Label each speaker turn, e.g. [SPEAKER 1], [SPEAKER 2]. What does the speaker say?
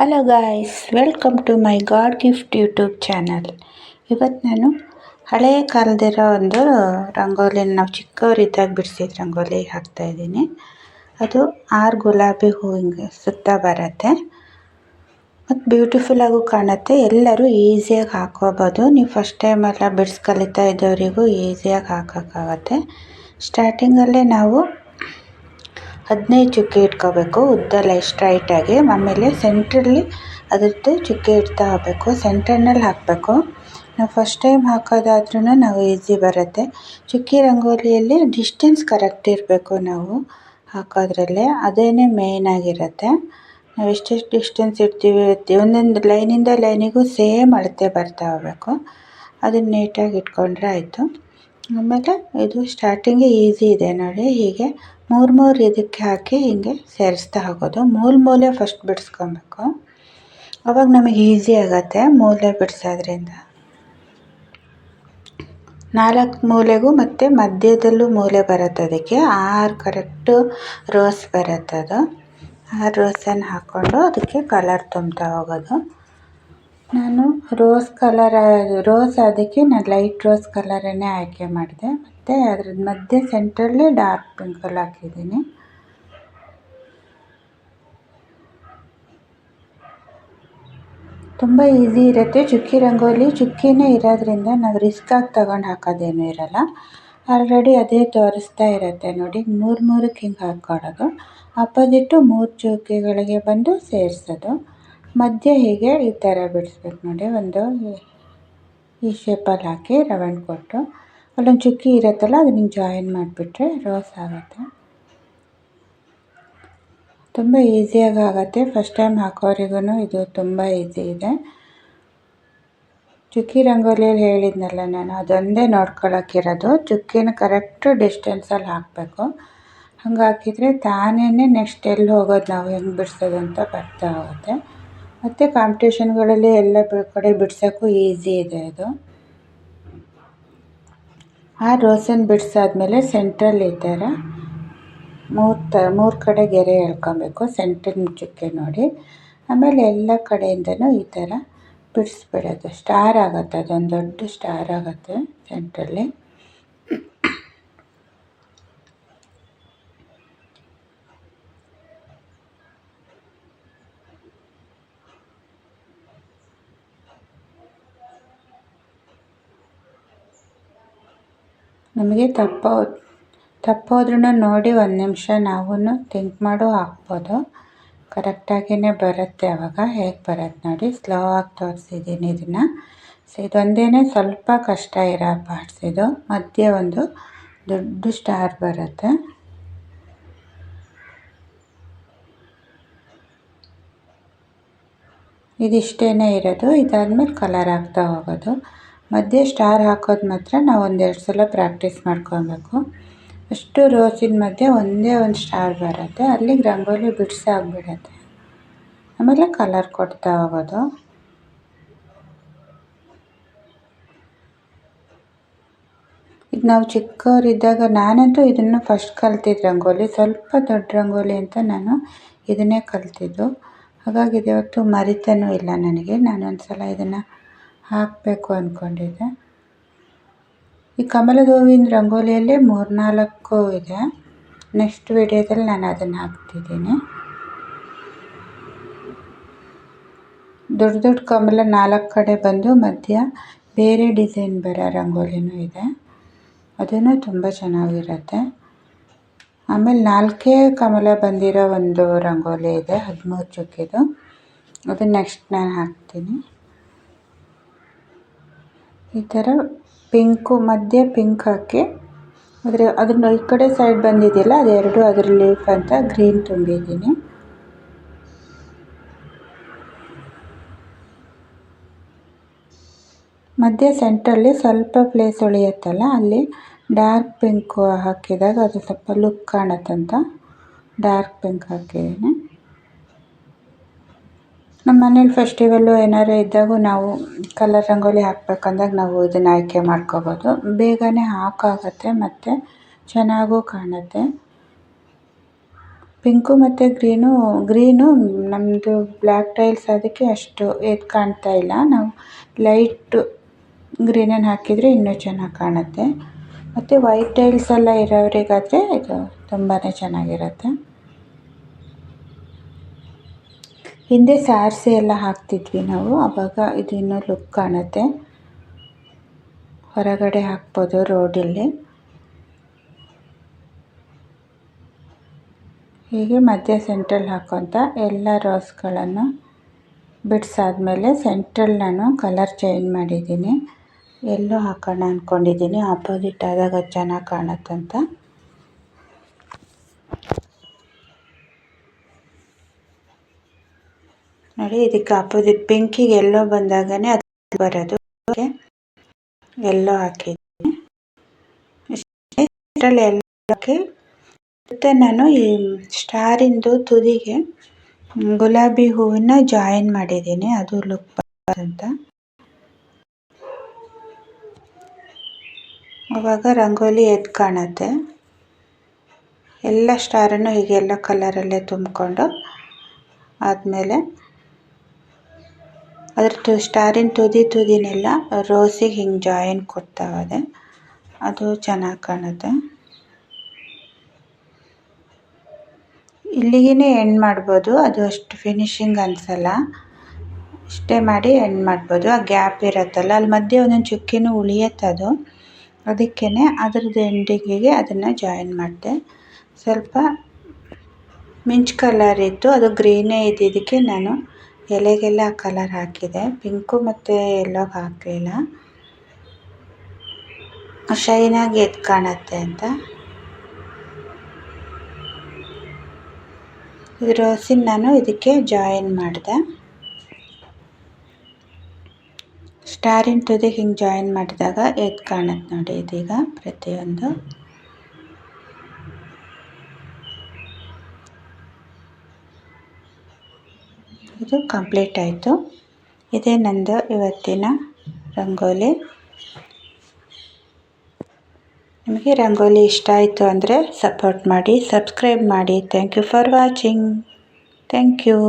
[SPEAKER 1] Hello guys, welcome to my God gift YouTube channel. ಇವತ್ತು ನಾನು ಹಳೆಯ ಕಾಲದಿರೋ ಒಂದು ರಂಗೋಲಿನ ನಾವು ಚಿಕ್ಕವರಿದ್ದಾಗ ಬಿಡಿಸಿದ ರಂಗೋಲಿ ಹಾಕ್ತಾಯಿದ್ದೀನಿ. ಅದು 6 ಗುಲಾಬಿ ಹೂವಿನ ಸುತ್ತ ಬರುತ್ತೆ ಮತ್ತು ಬ್ಯೂಟಿಫುಲ್ಲಾಗೂ ಕಾಣುತ್ತೆ. ಎಲ್ಲರೂ ಈಸಿಯಾಗಿ ಹಾಕ್ಕೋಬೋದು. ನೀವು ಫಸ್ಟ್ ಟೈಮೆಲ್ಲ ಬಿಡಿಸಿ ಕಲಿತಾ ಇದ್ದವರಿಗೂ ಈಸಿಯಾಗಿ ಹಾಕೋಕ್ಕಾಗತ್ತೆ. ಸ್ಟಾರ್ಟಿಂಗಲ್ಲೇ ನಾವು 15 ಚುಕ್ಕೆ ಇಟ್ಕೋಬೇಕು, ಉದ್ದಲ್ಲ ಸ್ಟ್ರೈಟಾಗಿ. ಆಮೇಲೆ ಸೆಂಟ್ರಲ್ಲಿ ಅದರದ್ದು ಚುಕ್ಕೆ ಇಡ್ತಾ ಹೋಗಬೇಕು. ಸೆಂಟರ್ನಲ್ಲಿ ಹಾಕಬೇಕು. ನಾವು ಫಸ್ಟ್ ಟೈಮ್ ಹಾಕೋದಾದ್ರೂ ನಾವು ಈಸಿ ಬರುತ್ತೆ. ಚುಕ್ಕಿ ರಂಗೋಲಿಯಲ್ಲಿ ಡಿಸ್ಟೆನ್ಸ್ ಕರೆಕ್ಟ್ ಇರಬೇಕು. ನಾವು ಹಾಕೋದ್ರಲ್ಲೇ ಅದೇ ಮೇಯ್ನ್ ಆಗಿರುತ್ತೆ. ನಾವು ಎಷ್ಟೆಷ್ಟು ಡಿಸ್ಟೆನ್ಸ್ ಇಡ್ತೀವಿ, ಒಂದೊಂದು ಲೈನಿಂದ ಲೈನಿಗೂ ಸೇಮ್ ಅಳತೆ ಬರ್ತಾ ಹೋಗಬೇಕು. ಅದನ್ನು ನೀಟಾಗಿ ಇಟ್ಕೊಂಡ್ರೆ ಆಯಿತು. ಆಮೇಲೆ ಇದು ಸ್ಟಾರ್ಟಿಂಗೇ ಈಸಿ ಇದೆ ನೋಡಿ. ಹೀಗೆ ಮೂರು ಇದಕ್ಕೆ ಹಾಕಿ ಹೀಗೆ ಸೇರಿಸ್ತಾ ಹೋಗೋದು. ಮೂಲೆ ಫಸ್ಟ್ ಬಿಡಿಸ್ಕೊಬೇಕು. ಅವಾಗ ನಮಗೆ ಈಸಿ ಆಗುತ್ತೆ ಮೂಲೆ ಬಿಡಿಸೋದ್ರಿಂದ. 4 ಮೂಲೆಗೂ ಮತ್ತು ಮಧ್ಯದಲ್ಲೂ ಮೂಲೆ ಬರುತ್ತೆ. ಅದಕ್ಕೆ 6 ಕರೆಕ್ಟು ರೋಸ್ ಬರುತ್ತೆ. ಅದು 6 ರೋಸನ್ನು ಹಾಕ್ಕೊಂಡು ಅದಕ್ಕೆ ಕಲರ್ ತುಂಬ್ತಾ ಹೋಗೋದು. ನಾನು ರೋಸ್ ಅದಕ್ಕೆ ನಾನು ಲೈಟ್ ರೋಸ್ ಕಲರನ್ನೇ ಆಯ್ಕೆ ಮಾಡಿದೆ. ಮತ್ತು ಅದ್ರ ಮಧ್ಯೆ ಸೆಂಟ್ರಲ್ಲಿ ಡಾರ್ಕ್ ಪಿಂಕಲ್ಲಿ ಹಾಕಿದ್ದೀನಿ. ತುಂಬ ಈಸಿ ಇರುತ್ತೆ. ಚುಕ್ಕಿ ರಂಗೋಲಿ ಚುಕ್ಕಿನೇ ಇರೋದ್ರಿಂದ ನಾವು ರಿಸ್ಕಾಗಿ ತಗೊಂಡು ಹಾಕೋದೇನೂ ಇರೋಲ್ಲ. ಆಲ್ರೆಡಿ ಅದೇ ತೋರಿಸ್ತಾ ಇರುತ್ತೆ ನೋಡಿ. 3 ಹಿಂಗೆ ಹಾಕ್ಕೊಳ್ಳೋದು. ಅಪೋಸಿಟ್ಟು 3 ಚುಕ್ಕಿಗಳಿಗೆ ಬಂದು ಸೇರಿಸೋದು. ಮಧ್ಯೆ ಹೀಗೆ ಈ ಥರ ಬಿಡಿಸ್ಬೇಕು ನೋಡಿ. ಒಂದು ಈ ಶೇಪಲ್ಲಿ ಹಾಕಿ ರೌಂಡ್ ಕೊಟ್ಟು ಅಲ್ಲೊಂದು ಚುಕ್ಕಿ ಇರುತ್ತಲ್ಲ ಅದನ್ನ ಜಾಯಿನ್ ಮಾಡಿಬಿಟ್ರೆ ರೋಸ್ ಆಗುತ್ತೆ. ತುಂಬ ಈಸಿಯಾಗಿ ಆಗುತ್ತೆ. ಫಸ್ಟ್ ಟೈಮ್ ಹಾಕೋರಿಗೂ ಇದು ತುಂಬ ಈಸಿ ಇದೆ. ಚುಕ್ಕಿ ರಂಗೋಲಿಯಲ್ಲಿ ಹೇಳಿದ್ನಲ್ಲ ನಾನು, ಅದೊಂದೇ ನೋಡ್ಕೊಳ್ಳೋಕ್ಕಿರೋದು. ಚುಕ್ಕಿನ ಕರೆಕ್ಟ್ ಡಿಸ್ಟೆನ್ಸಲ್ಲಿ ಹಾಕಬೇಕು. ಹಂಗೆ ಹಾಕಿದರೆ ತಾನೇ ನೆಕ್ಸ್ಟ್ ಎಲ್ಲಿ ಹೋಗೋದು, ನಾವು ಹೆಂಗೆ ಬಿಡಿಸೋದು ಅಂತ ಬರ್ತಾ ಹೋಗುತ್ತೆ. ಮತ್ತು ಕಾಂಪಿಟೇಷನ್ಗಳಲ್ಲಿ ಎಲ್ಲ ಕಡೆ ಬಿಡ್ಸೋಕ್ಕೂ ಈಸಿ ಇದೆ ಇದು. ಆ ರೋಸನ್ನು ಬಿಡಿಸಾದ್ಮೇಲೆ ಸೆಂಟ್ರಲ್ಲಿ ಈ ಥರ ಮೂರು ಕಡೆ ಗೆರೆ ಎಳ್ಕೊಬೇಕು. ಸೆಂಟ್ರಿನ ಚುಕ್ಕೆ ನೋಡಿ. ಆಮೇಲೆ ಎಲ್ಲ ಕಡೆಯಿಂದನೂ ಈ ಥರ ಬಿಡಿಸ್ಬಿಡೋದು. ಸ್ಟಾರ್ ಆಗುತ್ತೆ, ಅದೊಂದು ದೊಡ್ಡ ಸ್ಟಾರ್ ಆಗುತ್ತೆ ಸೆಂಟ್ರಲ್ಲಿ. ನಮಗೆ ತಪ್ಪೋದ್ರೂ ನೋಡಿ 1 ನಿಮಿಷ ನಾವು ಥಿಂಕ್ ಮಾಡೋ ಹಾಕ್ಬೋದು. ಕರೆಕ್ಟಾಗಿಯೇ ಬರುತ್ತೆ. ಆವಾಗ ಹೇಗೆ ಬರುತ್ತೆ ನೋಡಿ. ಸ್ಲೋ ಆಗಿ ತೋರಿಸಿದ್ದೀನಿ ಇದನ್ನು. ಇದೊಂದೇ ಸ್ವಲ್ಪ ಕಷ್ಟ ಇರೋ ಪಾರ್ಟ್ಸ್ ಇದು. ಮಧ್ಯೆ ಒಂದು ದೊಡ್ಡ ಸ್ಟಾರ್ ಬರುತ್ತೆ. ಇದಿಷ್ಟೇ ಇರೋದು. ಇದಾದ್ಮೇಲೆ ಕಲರ್ ಹಾಕ್ತಾ ಹೋಗೋದು. ಮಧ್ಯೆ ಸ್ಟಾರ್ ಹಾಕೋದು ಮಾತ್ರ ನಾವು 1-2 ಸಲ ಪ್ರಾಕ್ಟೀಸ್ ಮಾಡ್ಕೊಬೇಕು. ಅಷ್ಟು ರೋಸಿನ ಮಧ್ಯೆ ಒಂದೇ ಒಂದು ಸ್ಟಾರ್ ಬರುತ್ತೆ. ಅಲ್ಲಿಗೆ ರಂಗೋಲಿ ಬಿಡಿಸಾಗ್ಬಿಡತ್ತೆ. ಆಮೇಲೆ ಕಲರ್ ಕೊಡ್ತಾ ಹೋಗೋದು. ಈಗ ನಾವು ಚಿಕ್ಕವರಿದ್ದಾಗ ನಾನಂತೂ ಇದನ್ನು ಫಸ್ಟ್ ಕಲ್ತಿದ್ದು ರಂಗೋಲಿ. ಸ್ವಲ್ಪ ದೊಡ್ಡ ರಂಗೋಲಿ ಅಂತ ನಾನು ಇದನ್ನೇ ಕಲ್ತಿದ್ದು. ಹಾಗಾಗಿ ಇದು ಯಾವತ್ತೂ ಮರಿತಾನೂ ಇಲ್ಲ ನನಗೆ. ನಾನೊಂದು ಸಲ ಇದನ್ನು ಹಾಕಬೇಕು ಅಂದ್ಕೊಂಡಿದ್ದೆ. ಈ ಕಮಲದ ಹೂವಿನ ರಂಗೋಲಿಯಲ್ಲೇ 3-4 ಇದೆ. ನೆಕ್ಸ್ಟ್ ವಿಡಿಯೋದಲ್ಲಿ ನಾನು ಅದನ್ನು ಹಾಕ್ತಿದ್ದೀನಿ. ದೊಡ್ಡ ಕಮಲ 4 ಕಡೆ ಬಂದು ಮಧ್ಯ ಬೇರೆ ಡಿಸೈನ್ ಬರೋ ರಂಗೋಲಿನೂ ಇದೆ. ಅದೂ ತುಂಬ ಚೆನ್ನಾಗಿರುತ್ತೆ. ಆಮೇಲೆ 4 ಕಮಲ ಬಂದಿರೋ ಒಂದು ರಂಗೋಲಿ ಇದೆ, 13 ಚುಕ್ಕಿದು. ಅದು ನೆಕ್ಸ್ಟ್ ನಾನು ಹಾಕ್ತೀನಿ. ಈ ಥರ ಪಿಂಕು ಮಧ್ಯೆ ಪಿಂಕ್ ಹಾಕಿ ಅದನ್ನು ಈ ಕಡೆ ಸೈಡ್ ಬಂದಿದೆಯಲ್ಲ ಅದೆರಡು ಅದ್ರ ಲೀಫ್ ಅಂತ ಗ್ರೀನ್ ತುಂಬಿದ್ದೀನಿ. ಮಧ್ಯೆ ಸೆಂಟ್ರಲ್ಲಿ ಸ್ವಲ್ಪ ಪ್ಲೇಸ್ ಉಳಿಯುತ್ತಲ್ಲ, ಅಲ್ಲಿ ಡಾರ್ಕ್ ಪಿಂಕು ಹಾಕಿದಾಗ ಅದು ಸ್ವಲ್ಪ ಲುಕ್ ಕಾಣುತ್ತಂತ ಡಾರ್ಕ್ ಪಿಂಕ್ ಹಾಕಿದ್ದೀನಿ. ನಮ್ಮ ಮನೇಲಿ ಫೆಸ್ಟಿವಲ್ಲು ಏನಾರು ಇದ್ದಾಗೂ ನಾವು ಕಲರ್ ರಂಗೋಲಿ ಹಾಕ್ಬೇಕಂದಾಗ ನಾವು ಇದನ್ನು ಆಯ್ಕೆ ಮಾಡ್ಕೋಬೋದು. ಬೇಗನೆ ಹಾಕಾಗುತ್ತೆ ಮತ್ತು ಚೆನ್ನಾಗೂ ಕಾಣುತ್ತೆ. ಪಿಂಕು ಮತ್ತು ಗ್ರೀನು ನಮ್ಮದು ಬ್ಲ್ಯಾಕ್ ಟೈಲ್ಸ್ ಅದಕ್ಕೆ ಅಷ್ಟು ಎದ್ದು ಕಾಣ್ತಾ ಇಲ್ಲ. ನಾವು ಲೈಟ್ ಗ್ರೀನನ್ನು ಹಾಕಿದರೆ ಇನ್ನೂ ಚೆನ್ನಾಗಿ ಕಾಣುತ್ತೆ. ಮತ್ತು ವೈಟ್ ಟೈಲ್ಸ್ ಎಲ್ಲ ಇರೋರಿಗಾದರೆ ಇದು ತುಂಬಾ ಚೆನ್ನಾಗಿರುತ್ತೆ. ಹಿಂದೆ ಸಾರಿಸಿ ಎಲ್ಲ ಹಾಕ್ತಿದ್ವಿ ನಾವು, ಆವಾಗ ಇದು ಇನ್ನೂ ಲುಕ್ ಕಾಣುತ್ತೆ. ಹೊರಗಡೆ ಹಾಕ್ಬೋದು ರೋಡಲ್ಲಿ. ಹೀಗೆ ಮಧ್ಯ ಸೆಂಟ್ರಲ್ಲಿ ಹಾಕೋಂತ ಎಲ್ಲ ರೋಸ್ಗಳನ್ನು ಬಿಡಿಸಾದ್ಮೇಲೆ ಸೆಂಟ್ರಲ್ಲಿ ನಾನು ಕಲರ್ ಚೇಂಜ್ ಮಾಡಿದ್ದೀನಿ. ಎಲ್ಲೋ ಹಾಕೋಣ ಅಂದ್ಕೊಂಡಿದ್ದೀನಿ, ಆಪೋಸಿಟ್ ಆದಾಗ ಅದು ಚೆನ್ನಾಗಿ ಕಾಣುತ್ತಂತ. ನೋಡಿ, ಇದಕ್ಕೆ ಆಪೋಸಿಟ್ ಪಿಂಕಿಗೆ ಎಲ್ಲೋ ಬಂದಾಗನೇ ಅದು ಬರೋದು. ಎಲ್ಲೋ ಹಾಕಿದ್ದೀನಿ. ಇಷ್ಟರಲ್ಲಿ ಎಲ್ಲೋ ಹಾಕಿ ಮತ್ತು ನಾನು ಈ ಸ್ಟಾರಿಂದು ತುದಿಗೆ ಗುಲಾಬಿ ಹೂವನ್ನ ಜಾಯಿನ್ ಮಾಡಿದ್ದೀನಿ, ಅದು ಲುಕ್ ಅಂತ. ಆವಾಗ ರಂಗೋಲಿ ಎದ್ದು ಕಾಣುತ್ತೆ. ಎಲ್ಲ ಸ್ಟಾರನ್ನು ಹೀಗೆ ಎಲ್ಲ ಕಲರಲ್ಲೇ ತುಂಬಿಕೊಂಡು ಆದಮೇಲೆ ಅದ್ರ ಸ್ಟಾರಿನ ತುದಿನೆಲ್ಲ ರೋಸಿಗೆ ಹಿಂಗೆ ಜಾಯಿನ್ ಕೊಡ್ತಾ ಹೋದೆ, ಅದು ಚೆನ್ನಾಗಿ ಕಾಣುತ್ತೆ. ಇಲ್ಲಿಗೇ ಎಂಡ್ ಮಾಡ್ಬೋದು, ಅದು ಅಷ್ಟು ಫಿನಿಶಿಂಗ್ ಅನಿಸಲ್ಲ. ಇಷ್ಟೇ ಮಾಡಿ ಎಂಡ್ ಮಾಡ್ಬೋದು. ಆ ಗ್ಯಾಪ್ ಇರುತ್ತಲ್ಲ, ಅಲ್ಲಿ ಮಧ್ಯೆ ಒಂದೊಂದು ಚುಕ್ಕಿನೂ ಉಳಿಯುತ್ತೆ. ಅದು ಅದಕ್ಕೇ ಅದ್ರದ್ದು ಎಂಡಿಗೆ ಅದನ್ನು ಜಾಯಿನ್ ಮಾಡಿದೆ. ಸ್ವಲ್ಪ ಮಿಂಚ್ ಕಲರ್ ಇತ್ತು, ಅದು ಗ್ರೀನೇ ಇದ್ದಿದ್ದಕ್ಕೆ ನಾನು ಎಲೆಗೆಲ್ಲ ಕಲರ್ ಹಾಕಿದೆ. ಪಿಂಕು ಮತ್ತು ಎಲ್ಲೋಗೆ ಹಾಕಲಿಲ್ಲ, ಶೈನಾಗಿ ಎದ್ದು ಕಾಣುತ್ತೆ ಅಂತ. ಇದು ರೋಸಿನ ನಾನು ಇದಕ್ಕೆ ಜಾಯಿನ್ ಮಾಡಿದೆ. ಸ್ಟಾರಿನ ತುದಿಗೆ ಹಿಂಗೆ ಜಾಯಿನ್ ಮಾಡಿದಾಗ ಎದ್ದು ಕಾಣುತ್ತೆ ನೋಡಿ ಇದೀಗ ಪ್ರತಿಯೊಂದು. ಇದು ಕಂಪ್ಲೀಟ್ ಆಯಿತು. ಇದೇ ನಂದು ಇವತ್ತಿನ ರಂಗೋಲಿ. ನಿಮಗೆ ರಂಗೋಲಿ ಇಷ್ಟ ಆಯಿತು ಅಂದರೆ ಸಪೋರ್ಟ್ ಮಾಡಿ, ಸಬ್ಸ್ಕ್ರೈಬ್ ಮಾಡಿ. Thank you for watching. Thank you.